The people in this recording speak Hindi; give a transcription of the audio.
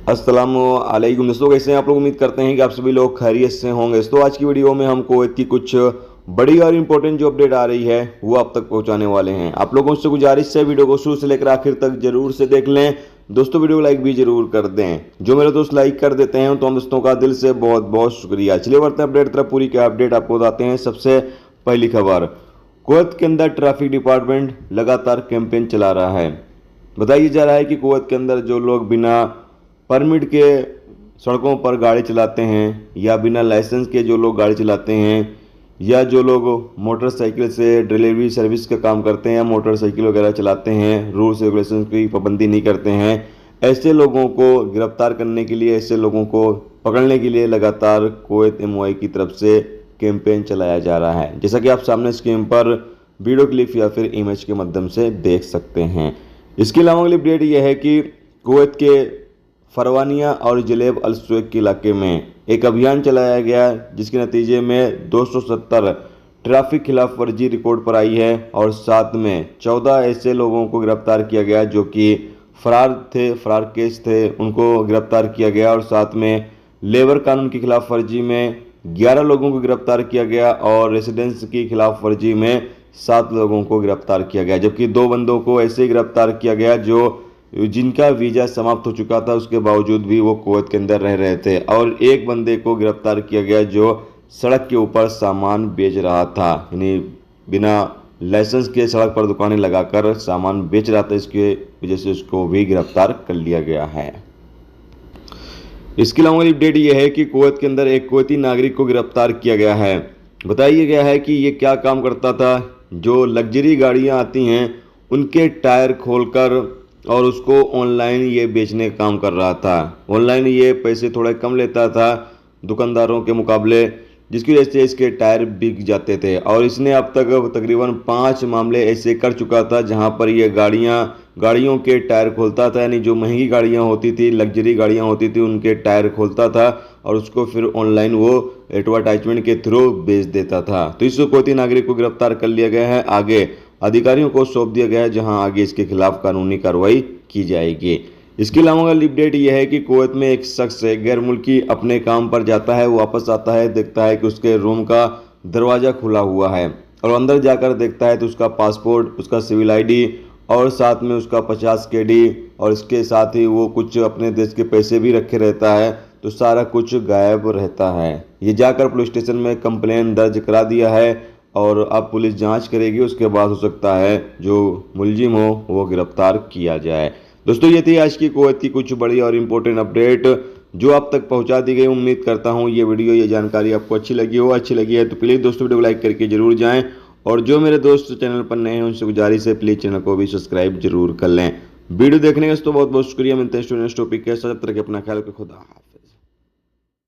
अस्सलामुअलैकुम दोस्तों, कैसे हैं आप लोग। उम्मीद करते हैं कि आप सभी लोग खैरियत से होंगे। तो आज की वीडियो में हम कुवैत की कुछ बड़ी और इम्पोर्टेंट जो अपडेट आ रही है वो आप तक पहुंचाने वाले हैं। आप लोगों से गुजारिश है वीडियो को शुरू से लेकर आखिर तक जरूर से देख लें। दोस्तों वीडियो को लाइक भी जरूर कर दें। जो मेरे दोस्त लाइक कर देते हैं तो हम दोस्तों का दिल से बहुत बहुत शुक्रिया। चलिए बढ़ते हैं अपडेट तरफ। पूरी क्या अपडेट आपको बताते हैं। सबसे पहली खबर, कुवैत के अंदर ट्रैफिक डिपार्टमेंट लगातार कैंपेन चला रहा है। बताया जा रहा है कि कुवैत के अंदर जो लोग बिना परमिट के सड़कों पर गाड़ी चलाते हैं या बिना लाइसेंस के जो लोग गाड़ी चलाते हैं या जो लोग मोटरसाइकिल से डिलीवरी सर्विस का काम करते हैं या मोटरसाइकिल वगैरह चलाते हैं, रूल्स रेगुलेशन की पाबंदी नहीं करते हैं, ऐसे लोगों को गिरफ्तार करने के लिए, ऐसे लोगों को पकड़ने के लिए लगातार कुवैत MOI की तरफ से कैंपेन चलाया जा रहा है। जैसा कि आप सामने स्क्रीन पर वीडियो क्लिप या फिर इमेज के माध्यम से देख सकते हैं। इसके अलावा अगली अपडेट यह है कि कुवैत के फरवानिया और जलेब अल सुएक के इलाके में एक अभियान चलाया गया जिसके नतीजे में 270 ट्रैफिक खिलाफ वर्जी रिकॉर्ड पर आई है और साथ में 14 ऐसे लोगों को गिरफ्तार किया गया जो कि फरार केस थे, उनको गिरफ्तार किया गया। और साथ में लेबर कानून की खिलाफ वर्जी में 11 लोगों को गिरफ्तार किया गया और रेसिडेंस की खिलाफ वर्जी में 7 लोगों को गिरफ्तार किया गया। जबकि 2 बंदों को ऐसे गिरफ्तार किया गया जिनका वीज़ा समाप्त हो चुका था, उसके बावजूद भी वो कुवैत के अंदर रह रहे थे। और एक बंदे को गिरफ्तार किया गया जो सड़क के ऊपर सामान बेच रहा था, यानी बिना लाइसेंस के सड़क पर दुकानें लगाकर सामान बेच रहा था। इसके वजह से उसको भी गिरफ्तार कर लिया गया है। इसके अलावा अपडेट ये है कि कुवैत के अंदर एक कुवैती नागरिक को गिरफ्तार किया गया है। बताया गया है कि ये क्या काम करता था, जो लग्जरी गाड़ियाँ आती हैं उनके टायर खोलकर और उसको ऑनलाइन ये बेचने का काम कर रहा था। ऑनलाइन ये पैसे थोड़े कम लेता था दुकानदारों के मुकाबले, जिसकी वजह से इसके टायर बिक जाते थे। और इसने अब तक तकरीबन 5 मामले ऐसे कर चुका था जहां पर ये गाड़ियों के टायर खोलता था, यानी जो महंगी गाड़ियां होती थी, लग्जरी गाड़ियां होती थी, उनके टायर खोलता था और उसको फिर ऑनलाइन वो एडवर्टाइजमेंट के थ्रू बेच देता था। तो इस कुवैती नागरिक को गिरफ्तार कर लिया गया है, आगे अधिकारियों को सौंप दिया गया है जहां आगे इसके खिलाफ कानूनी कार्रवाई की जाएगी। इसके अलावा अपडेट यह है कि कुवैत में एक शख्स गैर मुल्की अपने काम पर जाता है, वापस आता है, देखता है कि उसके रूम का दरवाज़ा खुला हुआ है और अंदर जाकर देखता है तो उसका पासपोर्ट, उसका सिविल ID और साथ में उसका 50 KD और इसके साथ ही वो कुछ अपने देश के पैसे भी रखे रहता है, तो सारा कुछ गायब रहता है। ये जाकर पुलिस स्टेशन में कंप्लेन दर्ज करा दिया है और अब पुलिस जांच करेगी, उसके बाद हो सकता है जो मुलजिम हो वो गिरफ्तार किया जाए। दोस्तों ये थी आज की कुवैत की कुछ बड़ी और इम्पोर्टेंट अपडेट जो आप तक पहुंचा दी गई। उम्मीद करता हूं ये वीडियो, ये जानकारी आपको अच्छी लगी हो। अच्छी लगी है तो प्लीज़ दोस्तों वीडियो को लाइक करके जरूर जाएं और जो मेरे दोस्त चैनल पर नए हैं उनसे गुजारिश है प्लीज़ चैनल को भी सब्सक्राइब जरूर कर लें। वीडियो देखने का दोस्तों बहुत बहुत शुक्रिया। मिलते हैं नेक्स्ट टॉपिक के साथ। अपना ख्याल रखें। खुदा हाफिज़।